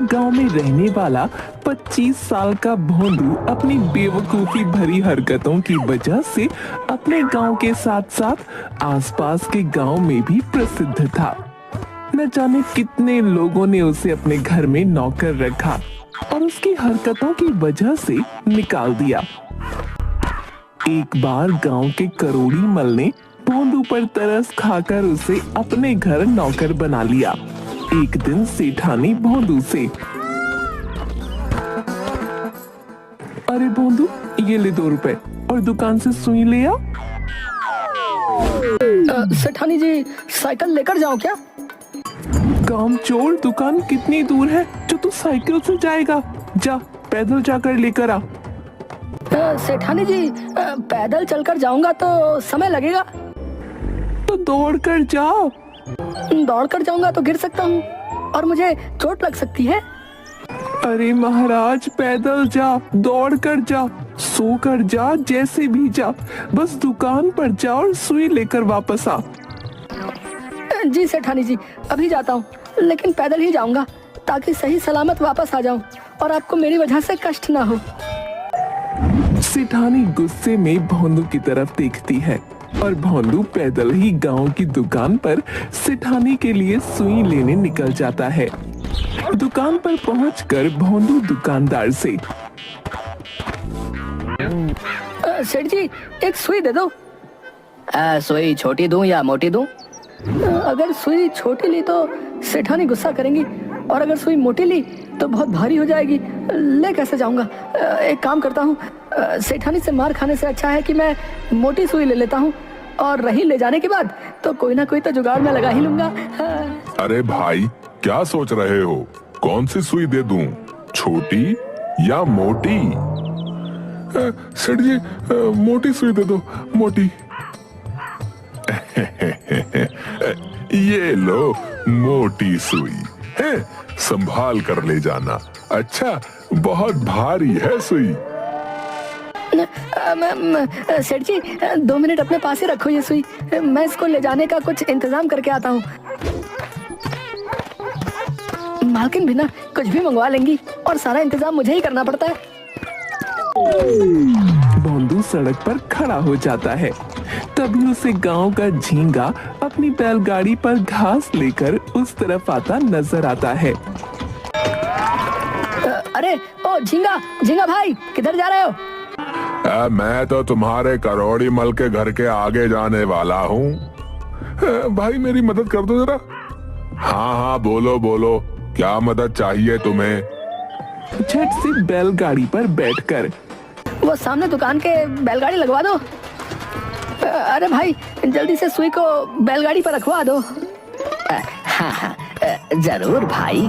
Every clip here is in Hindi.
एक गांव में रहने वाला 25 साल का भोंदू अपनी बेवकूफी भरी हरकतों की वजह से अपने गांव के साथ साथ आसपास के गांव में भी प्रसिद्ध था। न जाने कितने लोगों ने उसे अपने घर में नौकर रखा और उसकी हरकतों की वजह से निकाल दिया। एक बार गांव के करोड़ी मल ने भोंदू पर तरस खाकर उसे अपने घर नौकर बना लिया। एक दिन सेठानी भोंदू से, अरे भोंदू, ये ले 2 रुपए और दुकान से सुई ले आ। सेठानी जी, साइकिल लेकर जाओ क्या? काम चोर, दुकान कितनी दूर है जो तू साइकिल से जाएगा? जा, पैदल जाकर लेकर आ। सेठानी जी, पैदल चलकर जाऊंगा तो समय लगेगा। तो दौड़ कर जाओ। दौड़कर जाऊंगा तो गिर सकता हूँ और मुझे चोट लग सकती है। अरे महाराज, पैदल जा, दौड़ कर जा, सो कर जा, जैसे भी जा, बस दुकान पर जा और सुई लेकर वापस आ। जी सेठानी जी, अभी जाता हूँ, लेकिन पैदल ही जाऊंगा ताकि सही सलामत वापस आ जाऊं और आपको मेरी वजह से कष्ट ना हो। सेठानी गुस्से में भोंदू की तरफ देखती है और भोंदू पैदल ही गांव की दुकान पर सेठानी के लिए सुई लेने निकल जाता है। दुकान पर पहुंचकर भोंदू दुकानदार से, सेठ जी, एक सुई दे दो। सुई छोटी दूं या मोटी दूं? अगर सुई छोटी ली तो सेठानी गुस्सा करेंगी और अगर सुई मोटी ली तो बहुत भारी हो जाएगी। ले कैसे जाऊंगा? एक काम करता हूँ, सेठानी से मार खाने से अच्छा है कि मैं मोटी सुई ले लेता हूँ और रही ले जाने के बाद तो कोई ना कोई तो जुगाड़ में लगा ही लूंगा। अरे भाई, क्या सोच रहे हो? कौन सी सुई दे दूं, छोटी या मोटी? सेठ जी, मोटी सुई दे दो, मोटी। ये लो मोटी सुई है, संभाल कर ले जाना। अच्छा, बहुत भारी है सुई। सेठ जी, 2 मिनट अपने पास ही रखो ये सुई, मैं इसको ले जाने का कुछ इंतजाम करके आता हूँ। मालकिन भी ना कुछ भी मंगवा लेंगी और सारा इंतजाम मुझे ही करना पड़ता है। भोंदू सड़क पर खड़ा हो जाता है। तभी उसे गांव का झींगा अपनी बैलगाड़ी पर घास लेकर उस तरफ आता नजर आता है। अरे ओ झींगा, झींगा भाई, किधर जा रहे हो? मैं तो तुम्हारे करोड़ी मल के घर के आगे जाने वाला हूँ। भाई, मेरी मदद कर दो जरा। हाँ हाँ, बोलो बोलो, क्या मदद चाहिए तुम्हें? झट से बैलगाड़ी पर बैठकर, वो सामने दुकान के बैलगाड़ी लगवा दो। अरे भाई, जल्दी से सुई को बैलगाड़ी पर रखवा दो। हाँ हाँ, जरूर भाई।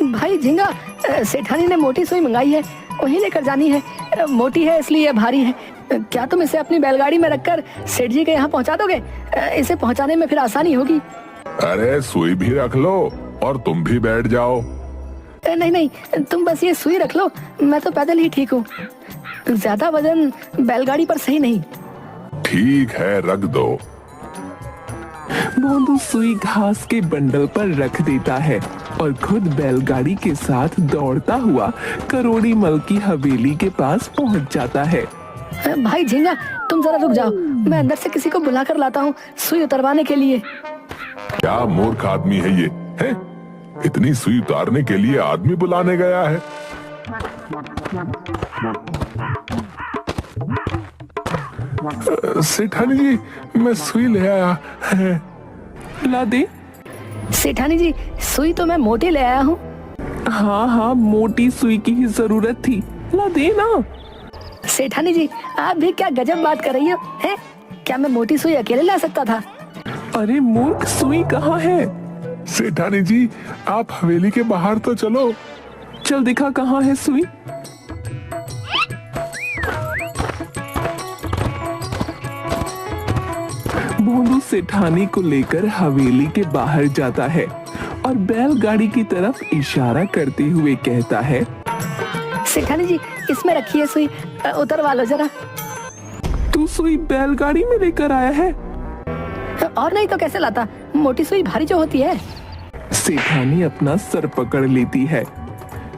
भाई झींगा, सेठानी ने मोटी सुई मंगाई है, वही लेकर जानी है। मोटी है इसलिए भारी है। क्या तुम इसे अपनी बैलगाड़ी में रखकर सेठ जी के यहाँ पहुँचा दोगे? इसे पहुँचाने में फिर आसानी होगी। अरे सुई भी रख लो और तुम भी बैठ जाओ। नहीं नहीं, तुम बस ये सुई रख लो, मैं तो पैदल ही ठीक हूँ। ज्यादा वजन बैलगाड़ी पर सही नहीं। ठीक है, रख दो। भोंदू सुई घास के बंडल पर रख देता है और खुद बैलगाड़ी के साथ दौड़ता हुआ करोड़ी मल की हवेली के पास पहुंच जाता है। भाई झींगा, तुम जरा रुक जाओ, मैं अंदर से किसी को बुला कर लाता हूँ सुई उतरवाने के लिए। क्या मूर्ख आदमी है ये, है? इतनी सुई उतारने के लिए आदमी बुलाने गया है। सेठानी जी, मैं सुई ले आया है। ला दे। सेठानी जी, सुई तो मैं मोटी ले आया हूँ। हाँ हाँ, मोटी सुई की ही जरूरत थी, ला दे ना। सेठानी जी, आप भी क्या गजब बात कर रही हो, हैं? क्या मैं मोटी सुई अकेले ला सकता था? अरे मूर्ख, सुई कहाँ है? सेठानी जी, आप हवेली के बाहर तो चलो। चल दिखा, कहाँ है सुई? भोंदू सेठानी को लेकर हवेली के बाहर जाता है और बैलगाड़ी की तरफ इशारा करते हुए कहता है, सेठानी जी, इसमें रखिए सुई, उतरवा लो जरा। तू सुई बैलगाड़ी में लेकर आया है? और नहीं तो कैसे लाता, मोटी सुई भारी जो होती है। सेठानी अपना सर पकड़ लेती है।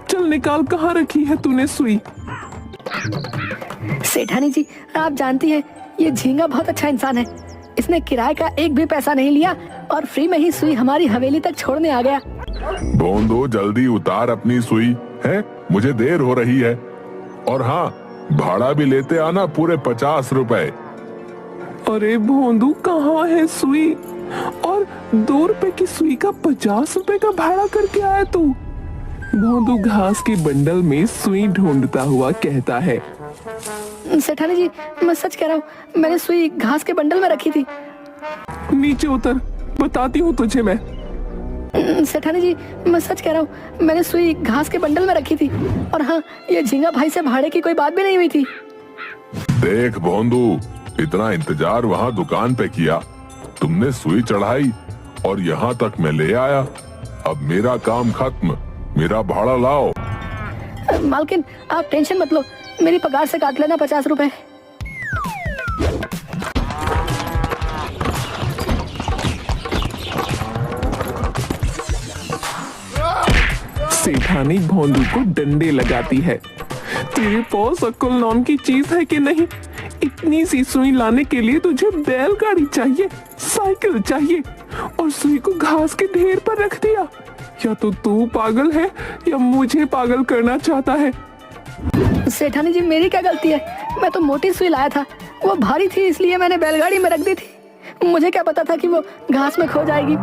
चल निकाल, कहाँ रखी है तूने सुई? सेठानी जी, आप जानती हैं ये झींगा बहुत अच्छा इंसान है। इसने किराए का एक भी पैसा नहीं लिया और फ्री में ही सुई हमारी हवेली तक छोड़ने आ गया। भोंदू जल्दी उतार अपनी सुई, है मुझे देर हो रही है। और हाँ, भाड़ा भी लेते आना, पूरे 50 रुपए। अरे भोंदू, कहाँ है सुई? और 2 रुपए की सुई का 50 रुपए का भाड़ा करके आया तू? भोंदू घास के बंडल में सुई ढूंढता हुआ कहता है। सेठानी जी, मैं सच कह रहा हूँ, मैंने सुई घास के बंडल में रखी थी। नीचे उतर, बताती हूँ तुझे मैं। सेठानी जी, मैं सच कह रहा हूँ, मैंने सुई घास के बंडल में रखी थी। और हाँ, ये झींगा भाई से भाड़े की कोई बात भी नहीं हुई थी। देख भोंदू, इतना इंतजार वहाँ दुकान पे किया, तुमने सुई चढ़ाई और यहाँ तक मैं ले आया। अब मेरा काम खत्म, मेरा भाड़ा लाओ। मालकिन, आप टेंशन मत लो, मेरी पगार से काट लेना 50 रुपए। सेठानी भोंदू को डंडे लगाती है। तेरे पास अक्ल नाम की चीज है कि नहीं? इतनी सी सुई लाने के लिए तुझे बैलगाड़ी चाहिए, साइकिल चाहिए, और सुई को घास के ढेर पर रख दिया। या तो तू पागल है या मुझे पागल करना चाहता है। सेठानी जी, मेरी क्या गलती है? मैं तो मोटी सुई लाया था, वो भारी थी इसलिए मैंने बैलगाड़ी में रख दी थी। मुझे क्या पता था कि वो घास में खो जाएगी।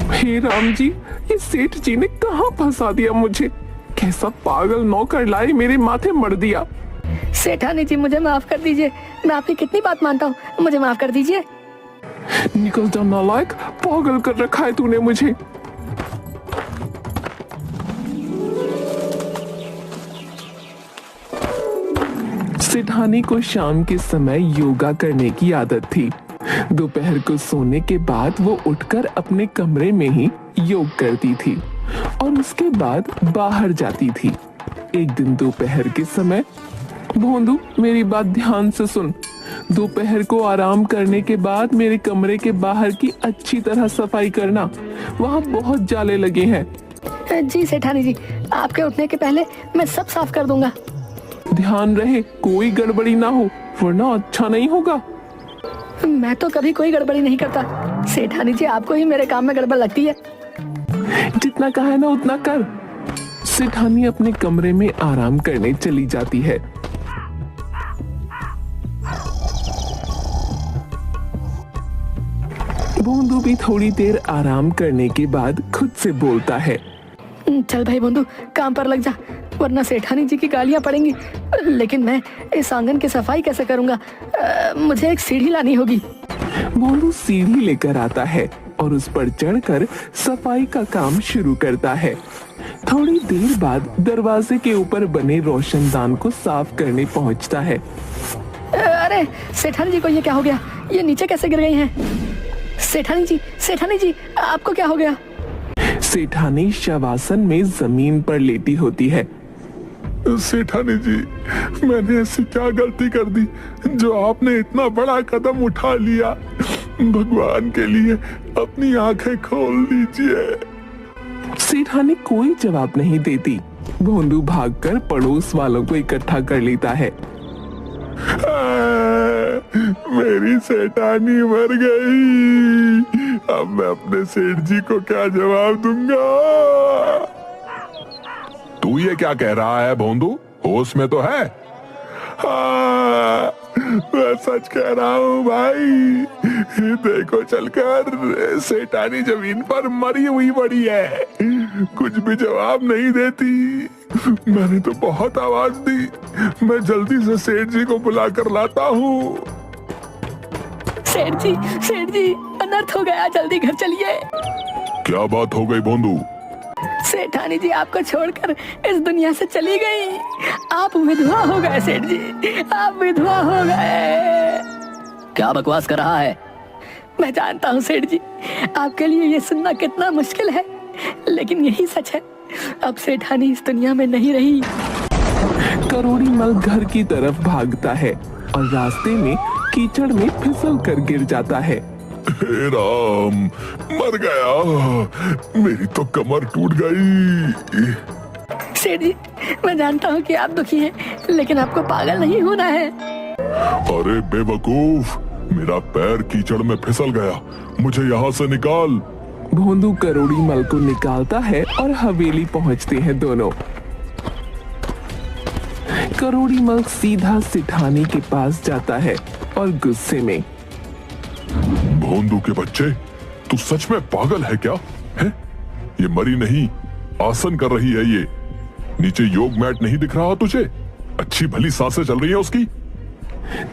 हे राम जी, ये सेठ जी ने कहाँ फंसा दिया मुझे? कैसा पागल नौकर लाए मेरे माथे मर दिया। सेठानी जी, मुझे माफ कर दीजिए, मैं आपकी कितनी बात मानता हूँ, मुझे माफ कर दीजिए। निकल जा नालायक, पागल कर रखा है तूने मुझे। सेठानी को शाम के समय योगा करने की आदत थी। दोपहर को सोने के बाद वो उठकर अपने कमरे में ही योग करती थी और उसके बाद बाहर जाती थी। एक दिन दोपहर के समय, भोंदू मेरी बात ध्यान से सुन, दोपहर को आराम करने के बाद मेरे कमरे के बाहर की अच्छी तरह सफाई करना, वहाँ बहुत जाले लगे हैं। जी सेठानी जी, आपके उठने के पहले मैं सब साफ कर दूंगा। ध्यान रहे कोई गड़बड़ी ना हो, वरना अच्छा नहीं होगा। मैं तो कभी कोई गड़बड़ी नहीं करता। सेठानी जी, आपको ही मेरे काम में गड़बड़ लगती है। जितना कहा है ना उतना कर। सेठानी अपने कमरे में आराम करने चली जाती है। भोंदू भी थोड़ी देर आराम करने के बाद खुद से बोलता है। चल भाई भोंदू, काम पर लग जा, वरना सेठानी जी की गालियां पड़ेंगी। लेकिन मैं इस आंगन की सफाई कैसे करूंगा? मुझे एक सीढ़ी लानी होगी। भोंदू सीढ़ी लेकर आता है और उस पर चढ़कर सफाई का काम शुरू करता है। थोड़ी देर बाद दरवाजे के ऊपर बने रोशनदान को साफ करने पहुंचता है। अरे सेठानी जी को ये क्या हो गया? ये नीचे कैसे गिर गई हैं? सेठानी जी, आपको क्या हो गया? सेठानी शवासन में जमीन पर लेटी होती है। सेठानी जी, मैंने ऐसी क्या गलती कर दी जो आपने इतना बड़ा कदम उठा लिया? भगवान के लिए अपनी आंखें खोल दीजिए। सेठानी कोई जवाब नहीं देती। भोंदू भागकर पड़ोस वालों को इकट्ठा कर लेता है। मेरी सेठानी मर गई, अब मैं अपने सेठ जी को क्या जवाब दूंगा? तू ये क्या कह रहा है भोंदू? होश में तो है? हाँ, मैं सच कह रहा हूँ भाई। देखो चलकर, सेठानी जमीन पर मरी हुई पड़ी है, कुछ भी जवाब नहीं देती। मैंने तो बहुत आवाज दी, मैं जल्दी से सेठ जी को बुला कर लाता हूँ। सेठ जी, अनर्थ हो गया, जल्दी घर चलिए। क्या बात हो गई भोंदू? सेठानी जी आपको छोड़कर इस दुनिया से चली गई। आप विधवा हो गए सेठ जी, आप विधवा हो गए। क्या बकवास कर रहा है? मैं जानता हूँ सेठ जी, आपके लिए ये सुनना कितना मुश्किल है, लेकिन यही सच है। अब सेठानी इस दुनिया में नहीं रही। करोड़ी मल घर की तरफ भागता है और रास्ते में कीचड़ में फिसल कर गिर जाता है। हे राम, मर गया, मेरी तो कमर टूट गई। सेठ जी, मैं जानता हूँ कि आप दुखी हैं, लेकिन आपको पागल नहीं होना है। अरे बेवकूफ, मेरा पैर कीचड़ में फिसल गया, मुझे यहाँ से निकाल। भोंदू करोड़ी मल को निकालता है और हवेली पहुंचते हैं दोनों। करोड़ी मल सीधा सिठानी के पास जाता है और गुस्से में, भोंदू के बच्चे, तू सच में पागल है क्या? है? ये मरी नहीं, आसन कर रही है ये। नीचे योग मैट नहीं दिख रहा तुझे? अच्छी भली सांसें चल रही है उसकी।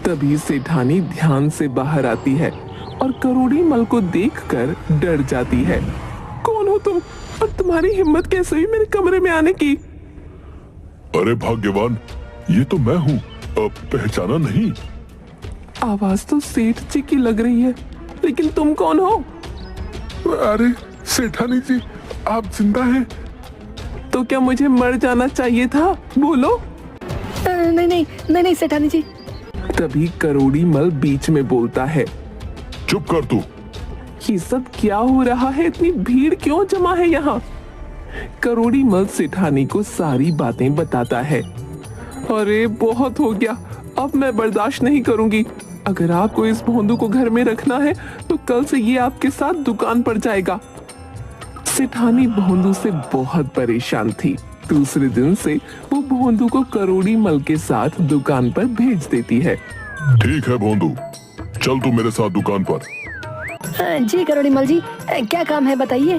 तभी सेठानी ध्यान से बाहर आती है और करोड़ी मल को देखकर डर जाती है। कौन हो तुम और तुम्हारी हिम्मत कैसे हुई मेरे कमरे में आने की? अरे भाग्यवान, ये तो मैं हूँ, अब पहचाना नहीं? आवाज तो सेठ जी की लग रही है, लेकिन तुम कौन हो? अरे सेठानी जी, आप जिंदा हैं? तो क्या मुझे मर जाना चाहिए था? बोलो। नहीं नहीं नहीं नहीं सेठानी जी। तभी करोड़ी मल बीच में बोलता है, चुप कर तू। ये सब क्या हो रहा है? इतनी भीड़ क्यों जमा है यहाँ? करोड़ी मल सेठानी को सारी बातें बताता है। अरे बहुत हो गया, अब मैं बर्दाश्त नहीं करूंगी। अगर आपको इस भोंदू को घर में रखना है तो कल से ये आपके साथ दुकान पर जाएगा। सेठानी भोंदू से बहुत परेशान थी। दूसरे दिन से वो भोंदू को करोड़ी मल के साथ दुकान पर भेज देती है। ठीक है भोंदू, चल तू मेरे साथ दुकान पर। जी करोड़ी मल जी, क्या काम है बताइए।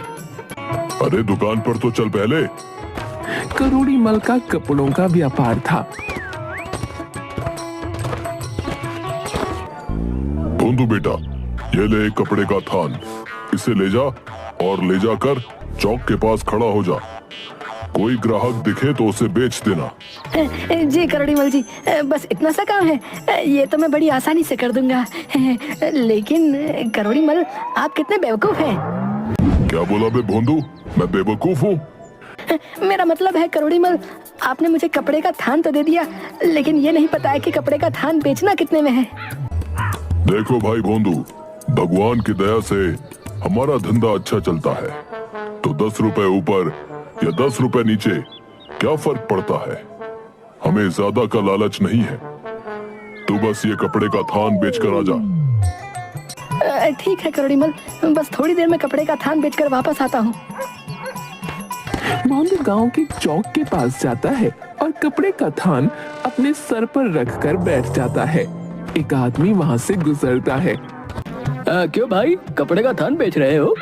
अरे दुकान पर तो चल पहले। करोड़ी मल का कपड़ों का व्यापार था। भोंदू बेटा, ये ले एक कपड़े का थान, इसे ले जा और ले जाकर चौक के पास खड़ा हो जा। कोई ग्राहक दिखे तो उसे बेच देना। जी करोड़ी मल जी, बस इतना सा काम है, ये तो मैं बड़ी आसानी से कर दूंगा। लेकिन करोड़ी मल, आप कितने बेवकूफ हैं। क्या बोला बे भोंदू, मैं बेवकूफ हूँ? मेरा मतलब है करोड़ी मल, आपने मुझे कपड़े का थान तो दे दिया, लेकिन ये नहीं पता है कि कपड़े का थान बेचना कितने में है। देखो भाई भोंदू, भगवान की दया से हमारा धंधा अच्छा चलता है, तो 10 रुपए ऊपर या 10 रुपए नीचे क्या फर्क पड़ता है? हमें ज्यादा का लालच नहीं है। तू बस ये कपड़े का थान बेच कर आ जा। ठीक है करोड़ी मल, बस थोड़ी देर में कपड़े का थान बेचकर वापस आता हूँ। भोंदू गांव के चौक के पास जाता है और कपड़े का थान अपने सर पर रखकर बैठ जाता है। एक आदमी वहाँ से गुजरता है। क्यों भाई, कपड़े का थान बेच रहे हो?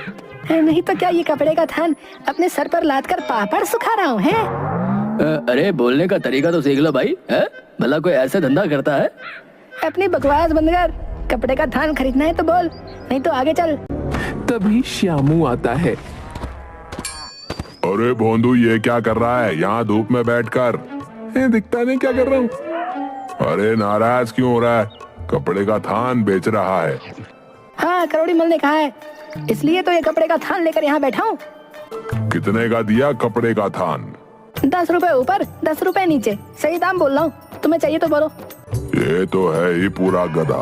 नहीं तो क्या, ये कपड़े का थान अपने सर पर लाद कर पापड़ सुखा रहा हूँ है? अरे बोलने का तरीका तो सीख लो भाई, है? भला कोई ऐसे धंधा करता है? अपनी बकवास बंद कर, कपड़े का थान खरीदना है तो बोल, नहीं तो आगे चल। तभी श्यामू आता है। अरे भोंदू, ये क्या कर रहा है यहाँ धूप में बैठकर? दिखता नहीं क्या कर रहा हूँ? अरे नाराज क्यों हो रहा है? कपड़े का थान बेच रहा है। हाँ, करोड़ी मल ने कहा है, इसलिए तो ये कपड़े का थान लेकर यहाँ बैठा हूँ। कितने का दिया कपड़े का थान? 10 रुपए ऊपर 10 रुपए नीचे, सही दाम बोल रहा हूँ, तुम्हें चाहिए तो बोलो। ये तो है ही पूरा गधा,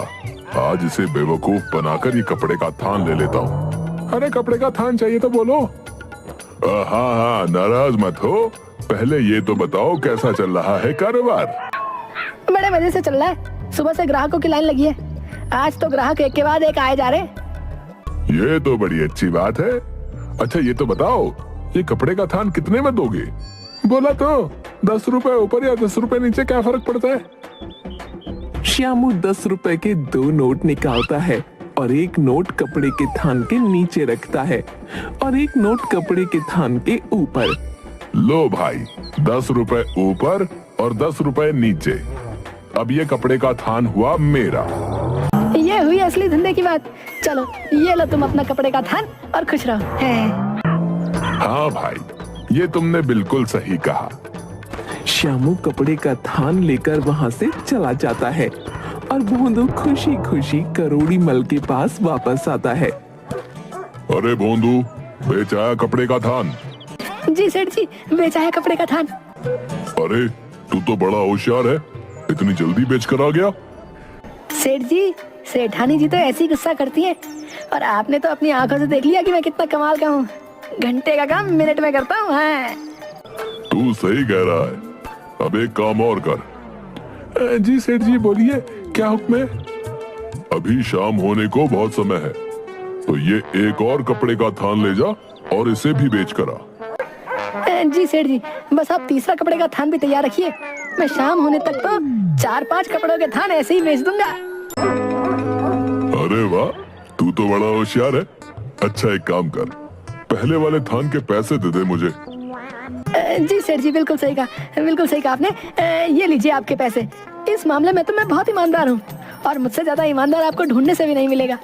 आज इसे बेवकूफ बनाकर ये कपड़े का थान ले लेता हूँ। अरे कपड़े का थान चाहिए तो बोलो। हाँ हाँ, नाराज मत हो, पहले ये तो बताओ कैसा चल रहा है कारोबार? बड़े मजे से चल रहा है, सुबह से ग्राहकों की लाइन लगी है। आज तो ग्राहक एक के बाद एक आए जा रहे। ये तो बड़ी अच्छी बात है। अच्छा ये तो बताओ, ये कपड़े का थान कितने में दोगे? बोला तो 10 रुपए ऊपर या 10 रुपए नीचे क्या फर्क पड़ता है? श्यामू 10 रुपए के 2 नोट निकालता है और एक नोट कपड़े के थान के नीचे रखता है और एक नोट कपड़े के थान के ऊपर। लो भाई, 10 रुपए ऊपर और 10 रुपए नीचे। अब ये कपड़े का थान हुआ मेरा। ये हुई असली धंधे की बात। चलो ये लो तुम अपना कपड़े का थान और खुश रहो। है। हाँ भाई, ये तुमने बिल्कुल सही कहा। श्यामू कपड़े का थान लेकर वहाँ से चला जाता है और भोंदू खुशी खुशी करोड़ी मल के पास वापस आता है। अरे भोंदू, बेचा है कपड़े का थान? जी सेठ जी, बेचा है कपड़े का थान। अरे तू तो बड़ा होशियार है, इतनी जल्दी बेच कर आ गया। सेठ जी, सेठानी जी तो ऐसी गुस्सा करती हैं, और आपने तो अपनी आंखों से देख लिया कि मैं कितना कमाल का हूँ। घंटे का काम मिनट में करता हूँ। हाँ। तू सही कह रहा है। अब एक काम और कर। जी सेठ जी बोलिए, क्या हुक्म है? अभी शाम होने को बहुत समय है, तो ये एक और कपड़े का थान ले जा और इसे भी बेच कर आ। जी सेठ जी, बस आप तीसरा कपड़े का थान भी तैयार रखिए। मैं शाम होने तक तो 4-5 कपड़ों के थान ऐसे ही बेच दूंगा। अरे वाह, तू तो बड़ा होशियार है। अच्छा एक काम कर, पहले वाले थान के पैसे दे दे मुझे। जी सेठ जी, बिल्कुल सही कहा आपने। ये लीजिए आपके पैसे। इस मामले में तो मैं बहुत ईमानदार हूँ और मुझसे ज्यादा ईमानदार आपको ढूंढने से भी नहीं मिलेगा।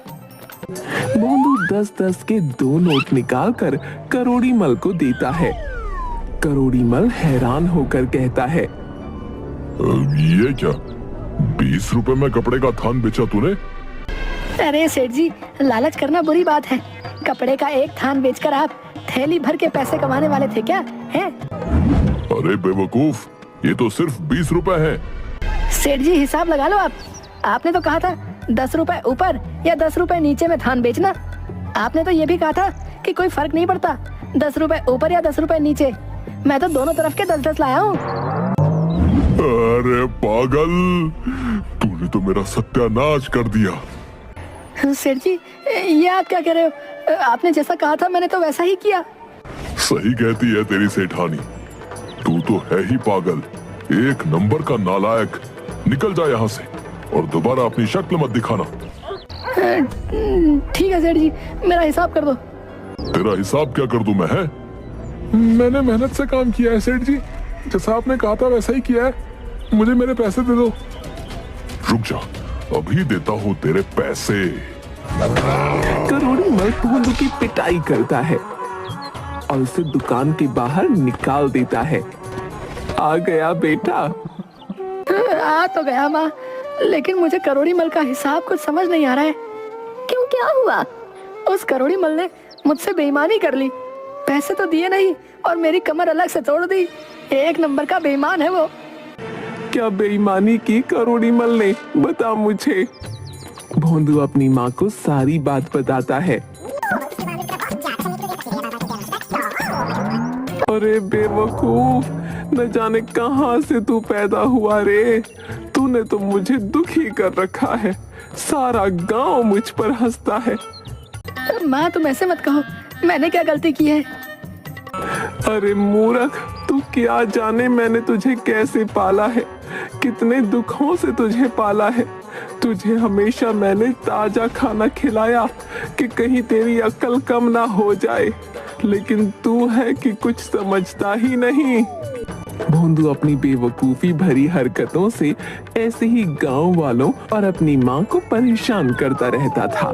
भोंदू 10-10 के 2 नोट निकाल कर करोड़ी मल को देता है। करोड़ी मल हैरान होकर कहता है, ये क्या, 20 रुपए में कपड़े का थान बेचा तूने? अरे सेठ जी, लालच करना बुरी बात है। कपड़े का एक थान बेचकर आप थैली भर के पैसे कमाने वाले थे क्या? हैं? अरे बेवकूफ, ये तो सिर्फ 20 रुपए है। सेठ जी हिसाब लगा लो आप। आपने तो कहा था 10 रुपए ऊपर या 10 रुपए नीचे में थान बेचना। आपने तो ये भी कहा था कि कोई फर्क नहीं पड़ता 10 रुपए ऊपर या 10 रुपए नीचे। मैं तो दोनों तरफ के 10-10 लाया हूँ। अरे पागल, तूने तो मेरा सत्यानाश कर दिया। सेठ जी, ये आप क्या कह रहे हो? आपने जैसा कहा था मैंने तो वैसा ही किया। सही कहती है तेरी सेठानी। तू तो है ही पागल, एक नंबर का नालायक। निकल जा यहाँ से और दोबारा अपनी शक्ल मत दिखाना। ठीक है सेठ जी, मेरा हिसाब कर दो। तेरा हिसाब क्या कर दूं मैं? है मैंने मेहनत से काम किया है सेठ जी, जैसा आपने कहा था वैसा ही किया है। मुझे मेरे पैसे दे दो। रुक जा, अभी देता हूँ तेरे पैसे। करोड़ी मल भोंदू की पिटाई करता है और उसे दुकान के बाहर निकाल देता है। आ गया बेटा। आ तो गया माँ, लेकिन मुझे करोड़ी मल का हिसाब कुछ समझ नहीं आ रहा है। क्यों, क्या हुआ? उस करोड़ी मल ने मुझसे बेईमानी कर ली। पैसे तो दिए नहीं और मेरी कमर अलग से तोड़ दी। एक नंबर का बेईमान है वो। क्या बेईमानी की करोड़ी मल ने? बता मुझे। भोंदू अपनी माँ को सारी बात बताता है। अरे बेवकूफ, न जाने कहां से तू पैदा हुआ रे। तूने तो मुझे दुखी कर रखा है। सारा गांव मुझ पर हंसता है। माँ तुम ऐसे मत कहो, मैंने क्या गलती की है? अरे मूर्ख, तू क्या जाने मैंने तुझे कैसे पाला है, कितने दुखों से तुझे पाला है। तुझे हमेशा मैंने ताजा खाना खिलाया कि कहीं तेरी अक्ल कम ना हो जाए, लेकिन तू है कि कुछ समझता ही नहीं। भोंदू अपनी बेवकूफी भरी हरकतों से ऐसे ही गांव वालों और अपनी माँ को परेशान करता रहता था।